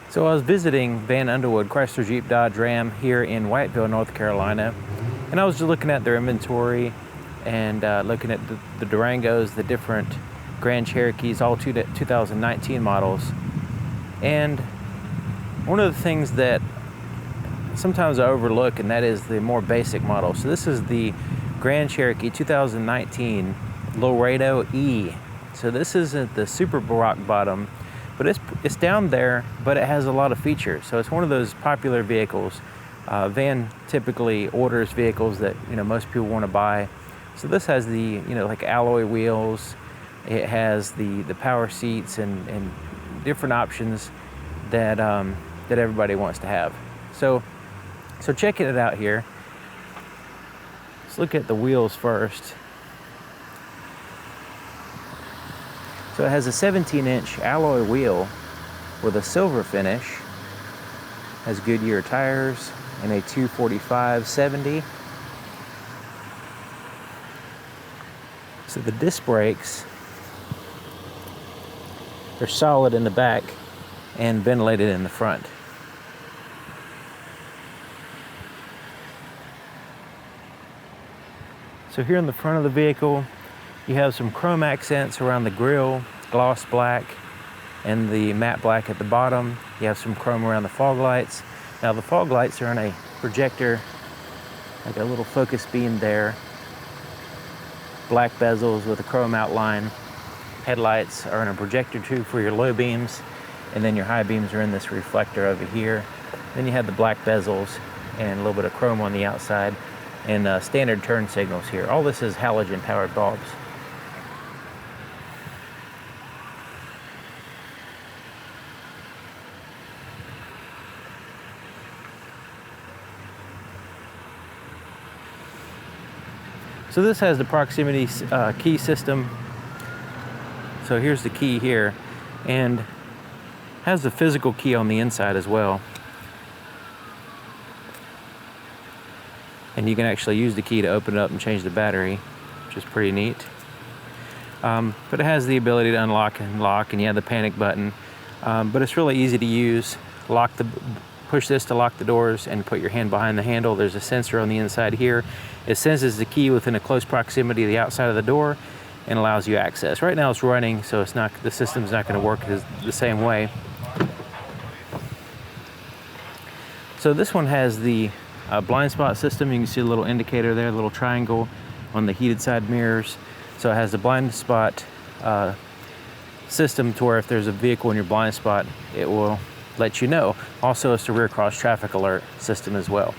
So I was visiting Van Underwood Chrysler Jeep Dodge Ram here in Whiteville, North Carolina, and I was just looking at their inventory and looking at the Durangos, the different Grand Cherokees, all 2019 models. And one of the things that sometimes I overlook, and that is the more basic model. So this is the Grand Cherokee 2019 Laredo E. So this isn't the super rock bottom, but it's down there, but it has a lot of features. So it's one of those popular vehicles. Van typically orders vehicles that most people want to buy. So this has the like alloy wheels. It has the power seats and different options that that everybody wants to have. So checking it out here. Let's look at the wheels first. So it has a 17-inch alloy wheel with a silver finish. Has Goodyear tires and a 245/70. So the disc brakes are solid in the back and ventilated in the front. So here in the front of the vehicle, you have some chrome accents around the grille, gloss black, and the matte black at the bottom. You have some chrome around the fog lights. Now the fog lights are on a projector, like a little focus beam there. Black bezels with a chrome outline. Headlights are in a projector too for your low beams, and then your high beams are in this reflector over here. Then you have the black bezels and a little bit of chrome on the outside, and standard turn signals here. All this is halogen powered bulbs. So this has the proximity key system. So here's the key here, and has the physical key on the inside as well. And you can actually use the key to open it up and change the battery, which is pretty neat. But it has the ability to unlock and lock, and you have the panic button. But it's really easy to use. Push this to lock the doors and put your hand behind the handle. There's a sensor on the inside here. It senses the key within a close proximity of the outside of the door and allows you access. Right now it's running, so the system's not going to work the same way. So this one has the blind spot system. You can see a little indicator there, a little triangle on the heated side mirrors. So it has the blind spot system to where if there's a vehicle in your blind spot, it will let you know. Also, it's a rear cross traffic alert system as well.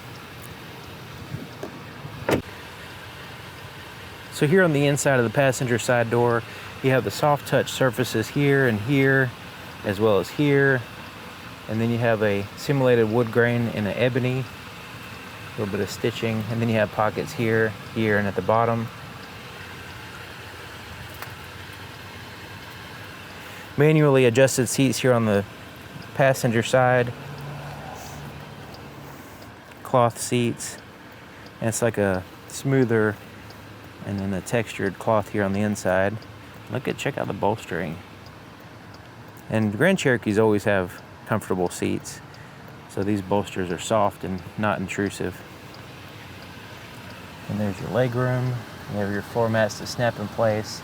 So here on the inside of the passenger side door, you have the soft touch surfaces here and here, as well as here. And then you have a simulated wood grain and an ebony, a little bit of stitching. And then you have pockets here, here, and at the bottom. Manually adjusted seats here on the passenger side. Cloth seats, and it's like a smoother and then a textured cloth here on the inside. Check out the bolstering. And Grand Cherokees always have comfortable seats, so these bolsters are soft and not intrusive. And there's your leg room. You have your floor mats to snap in place.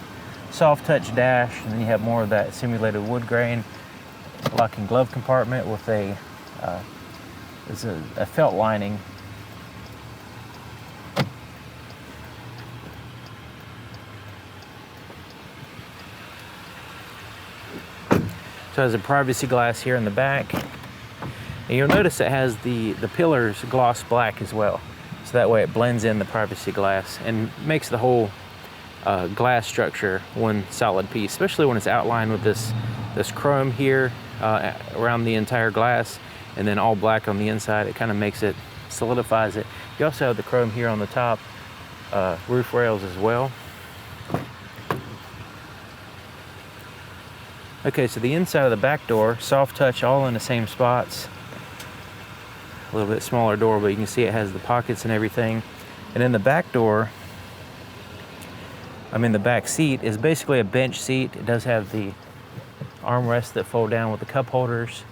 Soft touch dash, and then you have more of that simulated wood grain. Lock and glove compartment with a felt lining. So it has a privacy glass here in the back. And you'll notice it has the pillars gloss black as well. So that way it blends in the privacy glass and makes the whole glass structure one solid piece, especially when it's outlined with this chrome here around the entire glass, and then all black on the inside. It kind of solidifies it. You also have the chrome here on the top roof rails as well. Okay, so the inside of the back door, soft touch, all in the same spots. A little bit smaller door, but you can see it has the pockets and everything. And then the back door, the back seat is basically a bench seat. It does have the armrests that fold down with the cup holders.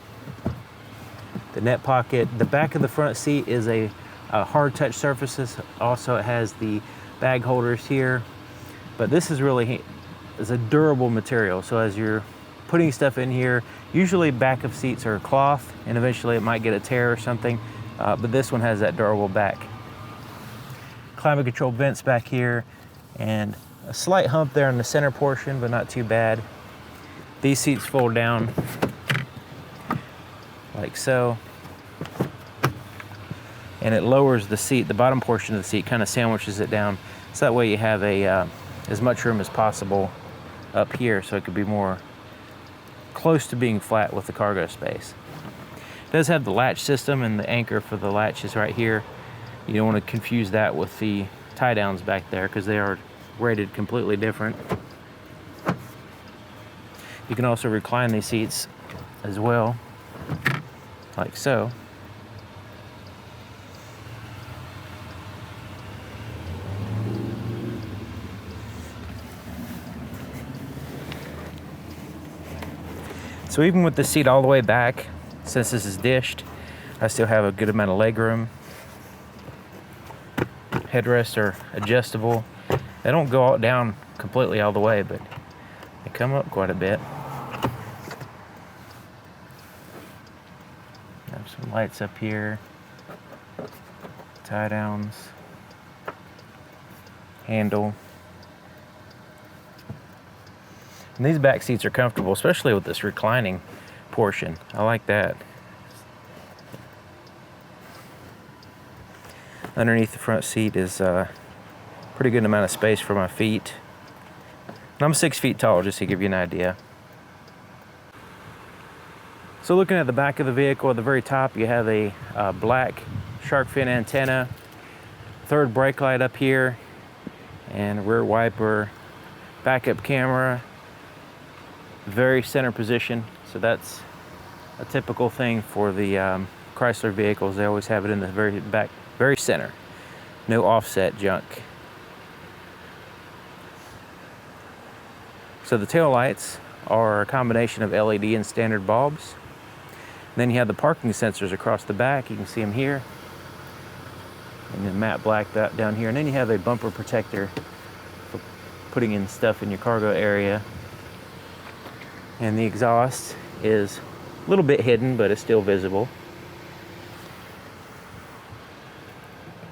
the net pocket. The back of the front seat is a hard touch surfaces. Also, it has the bag holders here, but this is a durable material. So as you're putting stuff in here, usually back of seats are cloth, and eventually it might get a tear or something, but this one has that durable back. Climate control vents back here, and a slight hump there in the center portion, but not too bad. These seats fold down like so, and it lowers the seat. The bottom portion of the seat kind of sandwiches it down, so that way you have as much room as possible up here, so it could be more close to being flat with the cargo space. It does have the latch system, and the anchor for the latch is right here. You don't want to confuse that with the tie downs back there, because they are rated completely different. You can also recline these seats as well, like so. So even with the seat all the way back, since this is dished, I still have a good amount of leg room. Headrests are adjustable. They don't go all down completely all the way, but they come up quite a bit. Have some lights up here, tie downs, handle. And these back seats are comfortable, especially with this reclining portion. I like that. Underneath the front seat is a pretty good amount of space for my feet. And I'm 6 feet tall, just to give you an idea. So looking at the back of the vehicle, at the very top, you have a black shark fin antenna, third brake light up here, and rear wiper, backup camera, very center position. So that's a typical thing for the Chrysler vehicles. They always have it in the very back, very center. No offset junk. So the tail lights are a combination of LED and standard bulbs. Then you have the parking sensors across the back. You can see them here. And then matte black down here. And then you have a bumper protector for putting in stuff in your cargo area. And the exhaust is a little bit hidden, but it's still visible.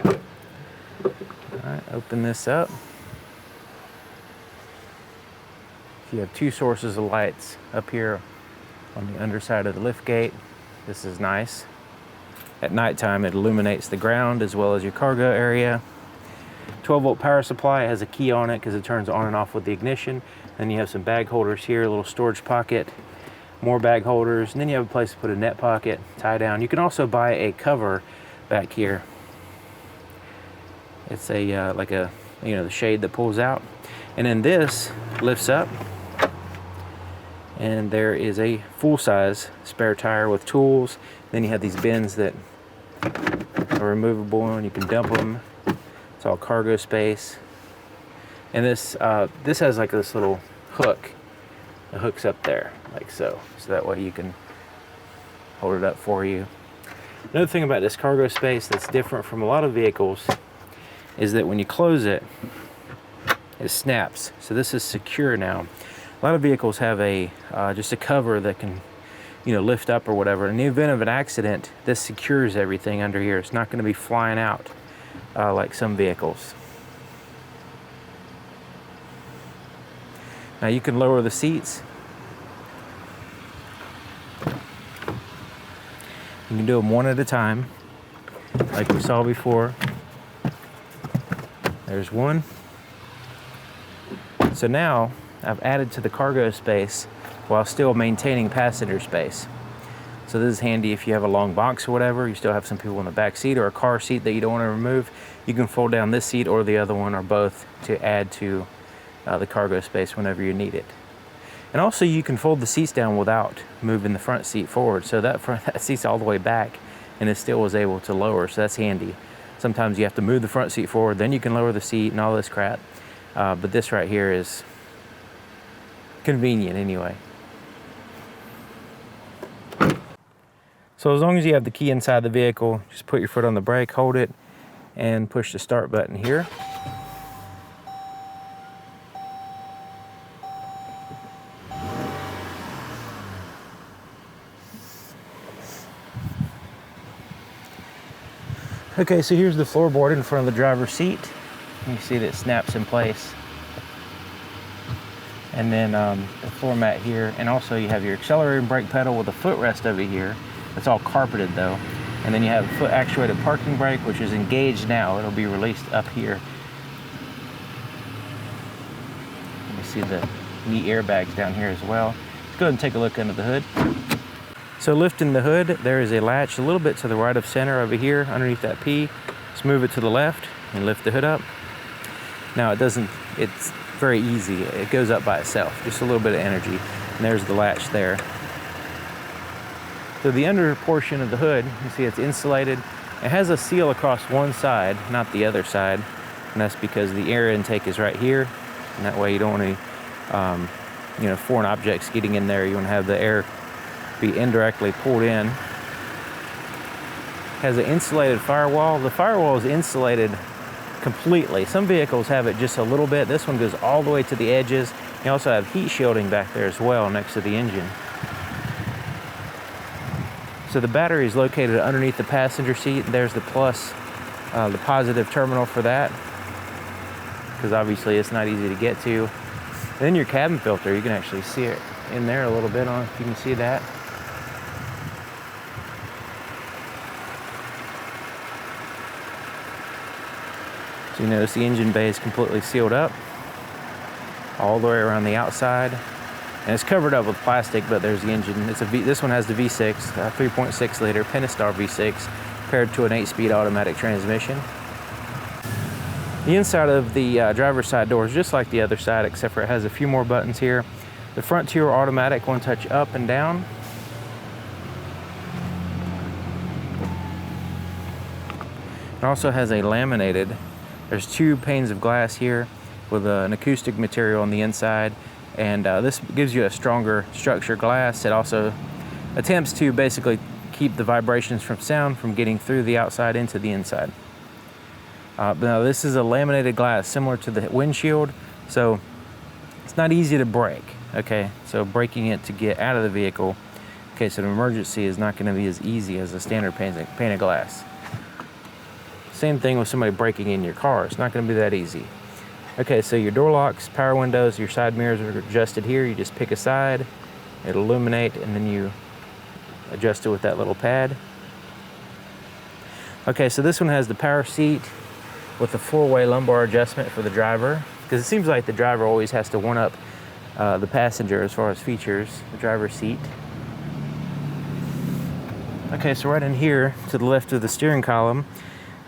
All right, open this up. You have two sources of lights up here on the underside of the lift gate. This is nice. At nighttime, it illuminates the ground as well as your cargo area. 12-volt power supply. It has a key on it because it turns on and off with the ignition. Then you have some bag holders here, a little storage pocket, more bag holders, and then you have a place to put a net pocket, tie down. You can also buy a cover back here. It's a like a, you know, the shade that pulls out, and then this lifts up, and there is a full-size spare tire with tools. Then you have these bins that are removable, and you can dump them. It's all cargo space. And this has like this little hook. It hooks up there, like so. So that way you can hold it up for you. Another thing about this cargo space that's different from a lot of vehicles is that when you close it, it snaps. So this is secure now. A lot of vehicles have a just a cover that can, you know, lift up or whatever. In the event of an accident, this secures everything under here. It's not going to be flying out like some vehicles. Now you can lower the seats. You can do them one at a time, like we saw before. There's one. So now I've added to the cargo space while still maintaining passenger space. So this is handy if you have a long box or whatever. You still have some people in the back seat or a car seat that you don't want to remove. You can fold down this seat or the other one or both to add to the cargo space whenever you need it. And also you can fold the seats down without moving the front seat forward. So that seat's all the way back and it still was able to lower, so that's handy. Sometimes you have to move the front seat forward, then you can lower the seat and all this crap. But this right here is convenient anyway. So as long as you have the key inside the vehicle, just put your foot on the brake, hold it, and push the start button here. Okay, so here's the floorboard in front of the driver's seat. You see that it snaps in place. And then the floor mat here, and also you have your accelerator and brake pedal with a footrest over here. It's all carpeted though. And then you have a foot actuated parking brake, which is engaged now. It'll be released up here. You can see the neat airbags down here as well. Let's go ahead and take a look under the hood. So lifting the hood, there is a latch a little bit to the right of center over here underneath that P. Let's move it to the left and lift the hood up. Now it's very easy. It goes up by itself, just a little bit of energy. And there's the latch there. So the under portion of the hood, you see it's insulated. It has a seal across one side, not the other side. And that's because the air intake is right here. And that way you don't want any foreign objects getting in there. You want to have the air be indirectly pulled in. It has an insulated firewall. The firewall is insulated completely. Some vehicles have it just a little bit. This one goes all the way to the edges. You also have heat shielding back there as well next to the engine. So the battery is located underneath the passenger seat. There's the plus, the positive terminal for that, because obviously it's not easy to get to. And then your cabin filter, you can actually see it in there a little bit. I don't know if you can see that. So you notice the engine bay is completely sealed up all the way around the outside. And it's covered up with plastic, but there's the engine. This one has the V6, 3.6 liter Pentastar V6, paired to an 8-speed automatic transmission. The inside of the driver's side door is just like the other side, except for it has a few more buttons here. The front two are automatic, one touch up and down. It also has a laminated, there's 2 panes of glass here with an acoustic material on the inside. And this gives you a stronger structure glass. It also attempts to basically keep the vibrations from sound from getting through the outside into the inside. But now this is a laminated glass similar to the windshield, so it's not easy to break. Okay, so breaking it to get out of the vehicle, okay, so an emergency is not going to be as easy as a standard pane of glass. Same thing with somebody breaking in your car. It's not going to be that easy. Okay, so your door locks, power windows, your side mirrors are adjusted here. You just pick a side, it'll illuminate, and then you adjust it with that little pad. Okay, so this one has the power seat with the 4-way lumbar adjustment for the driver, because it seems like the driver always has to one-up the passenger as far as features, the driver's seat. Okay, so right in here to the left of the steering column,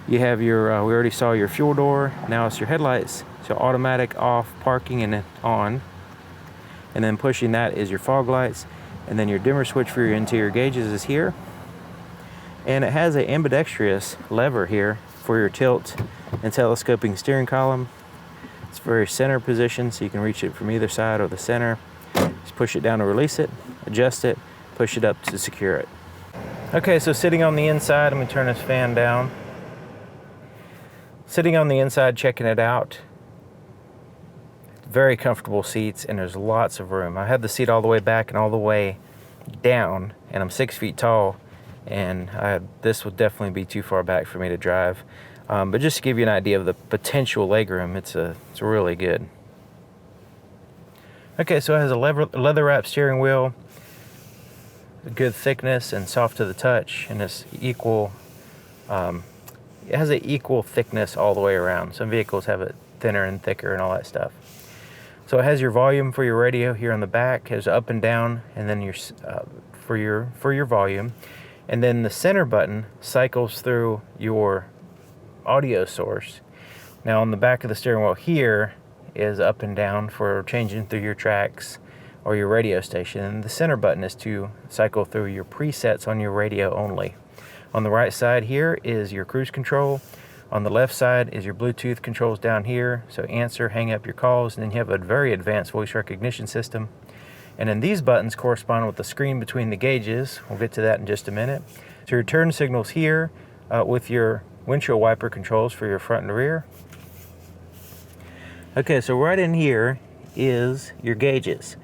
you have your, we already saw your fuel door, now it's your headlights. So automatic, off, parking, and then on. And then pushing that is your fog lights. And then your dimmer switch for your interior gauges is here. And it has an ambidextrous lever here for your tilt and telescoping steering column. It's very center position, so you can reach it from either side or the center. Just push it down to release it, adjust it, push it up to secure it. Okay, so sitting on the inside, I'm gonna turn this fan down. Sitting on the inside, checking it out. Very comfortable seats, and there's lots of room. I had the seat all the way back and all the way down, and I'm 6 feet tall, and this would definitely be too far back for me to drive. But just to give you an idea of the potential legroom, it's really good. Okay, so it has a leather wrap steering wheel, a good thickness and soft to the touch, and it's equal. It has an equal thickness all the way around. Some vehicles have it thinner and thicker and all that stuff. So it has your volume for your radio here on the back. It has up and down, and then your for your volume, and then the center button cycles through your audio source. Now on the back of the steering wheel here is up and down for changing through your tracks or your radio station, and the center button is to cycle through your presets on your radio only. On the right side here is your cruise control. On the left side is your Bluetooth controls down here, so answer, hang up your calls, and then you have a very advanced voice recognition system. And then these buttons correspond with the screen between the gauges. We'll get to that in just a minute. So your turn signals here with your windshield wiper controls for your front and rear. Okay, so right in here is your gauges.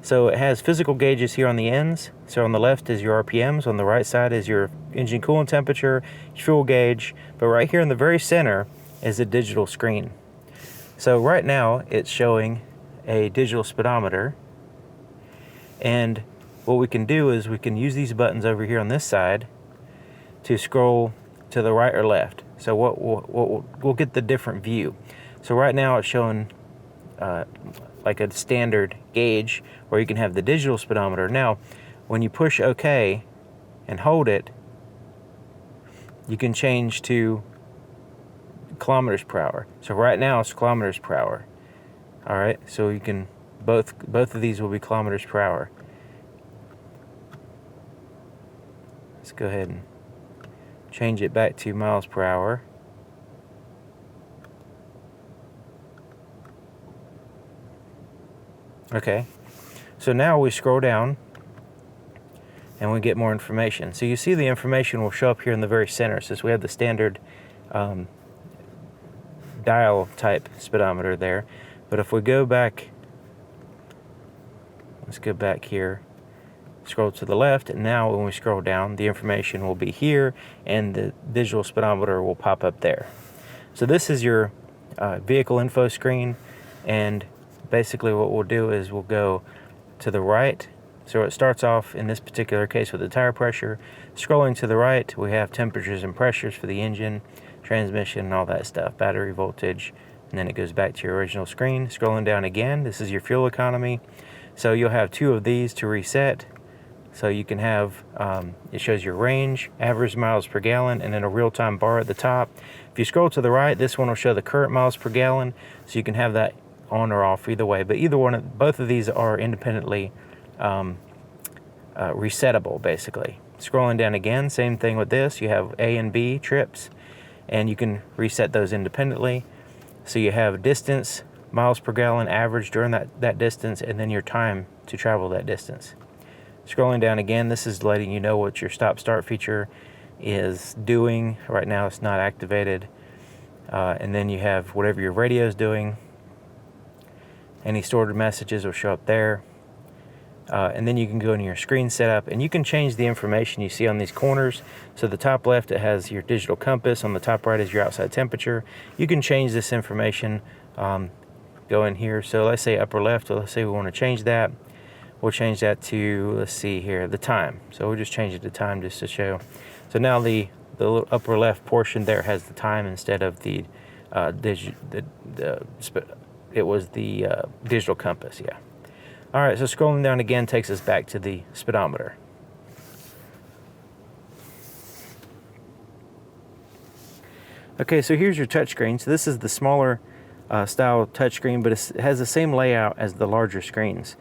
So it has physical gauges here on the ends. So on the left is your RPMs, on the right side is your engine coolant temperature, fuel gauge, but right here in the very center is a digital screen. So right now it's showing a digital speedometer, and what we can do is we can use these buttons over here on this side to scroll to the right or left. So we'll get the different view. So right now it's showing like a standard gauge where you can have the digital speedometer. Now, when you push OK and hold it, you can change to kilometers per hour. So right now it's kilometers per hour. All right, so you can both of these will be kilometers per hour. Let's go ahead and change it back to miles per hour. Okay, so now we scroll down and we get more information. So you see the information will show up here in the very center, since we have the standard dial type speedometer there. But if we go back, let's go back here, scroll to the left, and now when we scroll down, the information will be here and the digital speedometer will pop up there. So this is your vehicle info screen, and basically what we'll do is we'll go to the right. So it starts off in this particular case with the tire pressure. Scrolling to the right, we have temperatures and pressures for the engine, transmission, and all that stuff, battery voltage, and then it goes back to your original screen. Scrolling down again, this is your fuel economy. So you'll have two of these to reset. So you can have, it shows your range, average miles per gallon, and then a real-time bar at the top. If you scroll to the right, this one will show the current miles per gallon, so you can have that on or off either way. But both of these are independently resettable, basically. Scrolling down again, same thing with this. You have A and B trips, and you can reset those independently. So you have distance, miles per gallon average during that distance, and then your time to travel that distance. Scrolling down again, this is letting you know what your stop-start feature is doing. Right now it's not activated. And then you have whatever your radio is doing. Any stored messages will show up there. And then you can go into your screen setup, and you can change the information you see on these corners. So the top left, it has your digital compass. On the top right is your outside temperature. You can change this information. Go in here. So let's say upper left, let's say we want to change that. We'll change that to, let's see here, the time. So we'll just change it to time just to show. So now the little upper left portion there has the time instead of the digital compass, yeah. All right, so scrolling down again takes us back to the speedometer. Okay, so here's your touchscreen. So this is the smaller style touchscreen, but it has the same layout as the larger screens.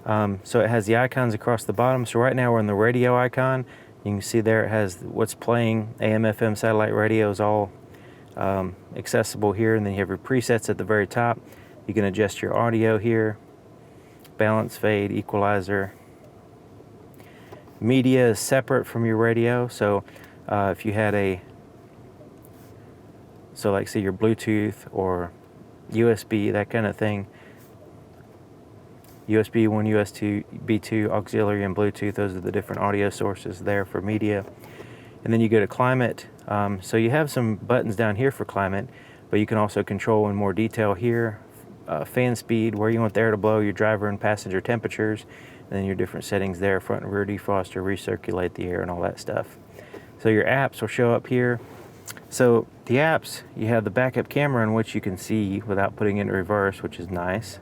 So it has the icons across the bottom. So right now we're in the radio icon. You can see there it has what's playing. AM, FM, satellite radio is all accessible here. And then you have your presets at the very top. You can adjust your audio here. Balance, fade, equalizer. Media is separate from your radio. So if you had like say your Bluetooth or USB, that kind of thing. USB 1, USB 2, auxiliary, and Bluetooth. Those are the different audio sources there for media. And then you go to climate. So you have some buttons down here for climate, but you can also control in more detail here. Fan speed, where you want the air to blow, your driver and passenger temperatures, and then your different settings there, front and rear defroster, recirculate the air, and all that stuff. So your apps will show up here. So the apps, you have the backup camera in which you can see without putting it in reverse, which is nice.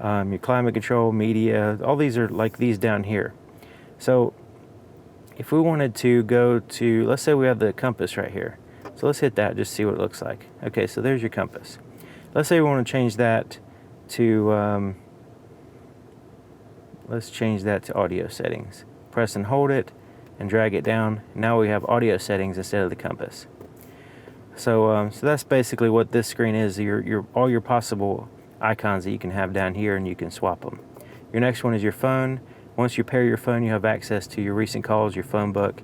Your climate control, media, all these are like these down here. So if we wanted to go to, let's say we have the compass right here. So let's hit that, just see what it looks like. Okay, so there's your compass. Let's say we want to change that to, let's change that to audio settings. Press and hold it and drag it down. Now we have audio settings instead of the compass. So, so that's basically what this screen is. All your possible icons that you can have down here, and you can swap them. Your Your next one is your phone. Once you pair your phone, you have access to your recent calls, your phone book.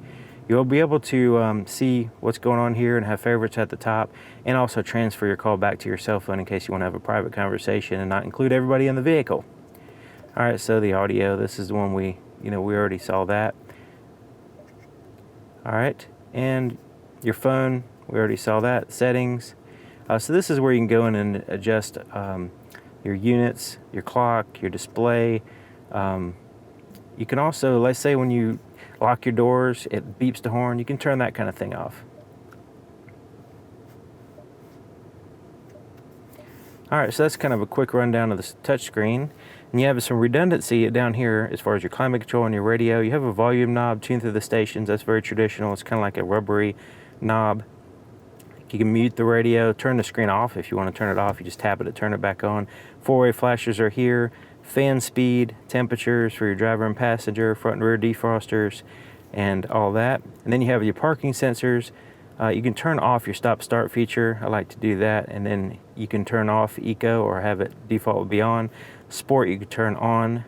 You'll be able to see what's going on here and have favorites at the top, and also transfer your call back to your cell phone in case you want to have a private conversation and not include everybody in the vehicle. All right, so the audio, this is the one we already saw that. All right, and your phone, we already saw that. Settings. So this is where you can go in and adjust your units, your clock, your display. You can also, let's say when you lock your doors, it beeps the horn. You can turn that kind of thing off. All right, so that's kind of a quick rundown of the touch screen. And you have some redundancy down here as far as your climate control and your radio. You have a volume knob tuned through the stations. That's very traditional. It's kind of like a rubbery knob. You can mute the radio, turn the screen off. If you want to turn it off, you just tap it to turn it back on. Four-way flashers are here. Fan speed, temperatures for your driver and passenger, front and rear defrosters, and all that. And then you have your parking sensors. You can turn off your stop-start feature. I like to do that. And then you can turn off Eco or have it default be on. Sport you can turn on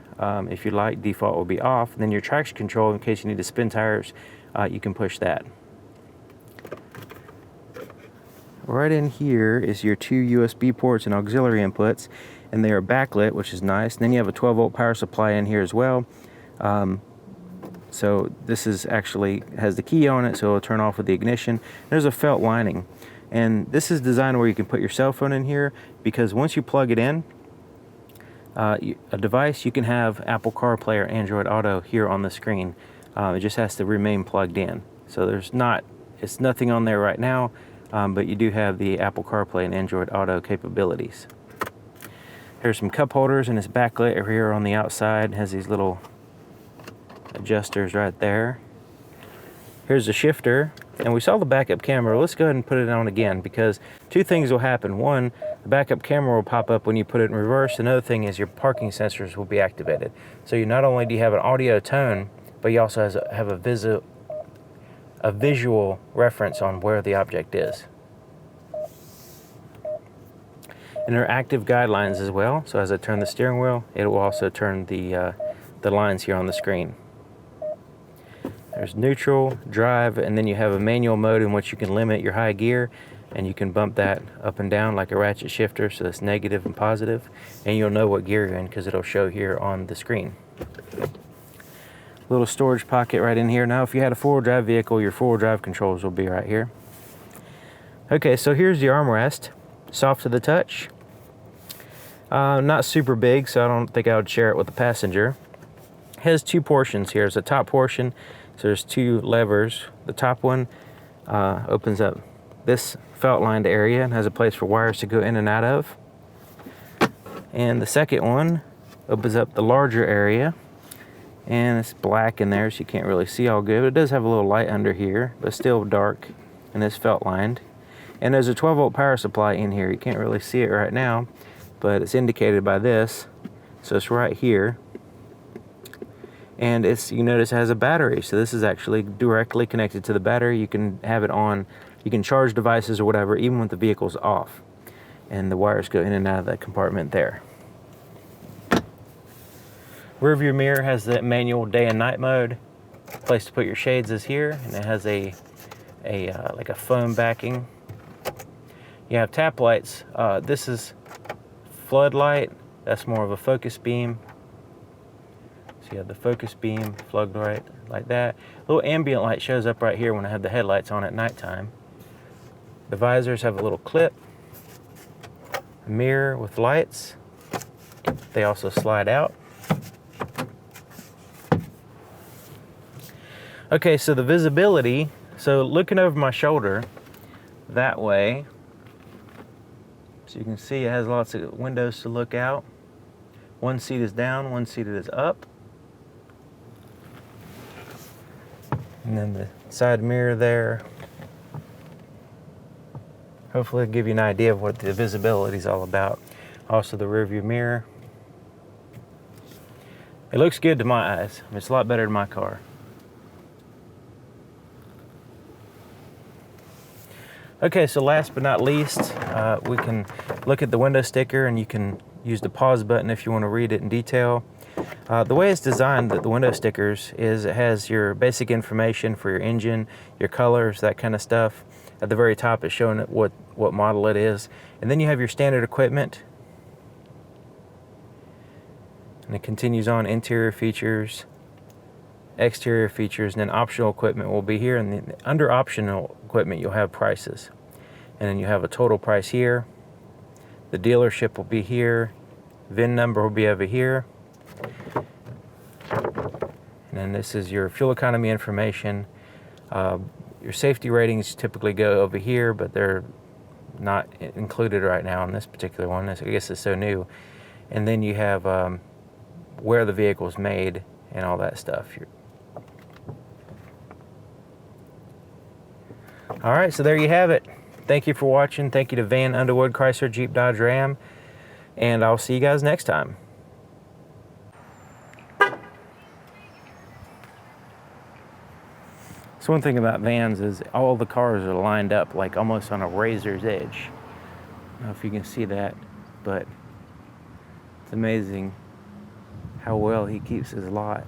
if you like. Default will be off. And then your traction control, in case you need to spin tires, you can push that. Right in here is your two USB ports and auxiliary inputs, and they are backlit, which is nice. And then you have a 12-volt power supply in here as well. So this is actually has the key on it, so it'll turn off with the ignition. There's a felt lining, and this is designed where you can put your cell phone in here, because once you plug it in, a device, you can have Apple CarPlay or Android Auto here on the screen. It just has to remain plugged in. So it's nothing on there right now. But you do have the Apple CarPlay and Android Auto capabilities. Here's some cup holders, and it's backlit over here on the outside. It has these little adjusters right there. Here's the shifter, and we saw the backup camera. Let's go ahead and put it on again, because two things will happen. One, the backup camera will pop up when you put it in reverse. Another thing is your parking sensors will be activated. So you not only do you have an audio tone, but you also have a visual reference on where the object is. And there are active guidelines as well. So as I turn the steering wheel, it will also turn the lines here on the screen. There's neutral, drive, and then you have a manual mode in which you can limit your high gear, and you can bump that up and down like a ratchet shifter, so it's negative and positive, and you'll know what gear you're in because it'll show here on the screen. Little storage pocket right in here. Now if you had a four-wheel drive vehicle, your four-wheel drive controls will be right here. Okay, so here's the armrest, soft to the touch. Not super big, so I don't think I would share it with the passenger. It has two portions here. There's a top portion, so there's two levers. The top one opens up this felt lined area and has a place for wires to go in and out of. And the second one opens up the larger area, and it's black in there, so you can't really see all good. But it does have a little light under here, but still dark, and it's felt lined. And there's a 12-volt power supply in here. You can't really see it right now, but it's indicated by this, so it's right here. And you notice it has a battery, so this is actually directly connected to the battery. You can have it on, you can charge devices or whatever, even when the vehicle's off. And the wires go in and out of that compartment there. Rear view mirror has the manual day and night mode. Place to put your shades is here, and it has like a foam backing. You have tap lights. This is floodlight. That's more of a focus beam. So you have the focus beam, floodlight like that. A little ambient light shows up right here when I have the headlights on at nighttime. The visors have a little clip. A mirror with lights. They also slide out. Okay, so the visibility, so looking over my shoulder that way, so you can see it has lots of windows to look out. One seat is down, one seat is up. And then the side mirror there. Hopefully it'll give you an idea of what the visibility is all about. Also the rear view mirror. It looks good to my eyes. It's a lot better than my car. Okay, so last but not least, we can look at the window sticker, and you can use the pause button if you want to read it in detail. The way it's designed, the window stickers, is it has your basic information for your engine, your colors, that kind of stuff. At the very top, it's showing it what model it is. And then you have your standard equipment. And it continues on, interior features, exterior features, and then optional equipment will be here. And then under optional equipment, you'll have prices. And then you have a total price here. The dealership will be here. VIN number will be over here. And then this is your fuel economy information. Your safety ratings typically go over here, but they're not included right now in this particular one. I guess it's so new. And then you have where the vehicle is made and all that stuff. All right, so there you have it. Thank you for watching. Thank you to Van Underwood, Chrysler, Jeep, Dodge, Ram. And I'll see you guys next time. So one thing about vans is all the cars are lined up like almost on a razor's edge. I don't know if you can see that, but it's amazing how well he keeps his lot.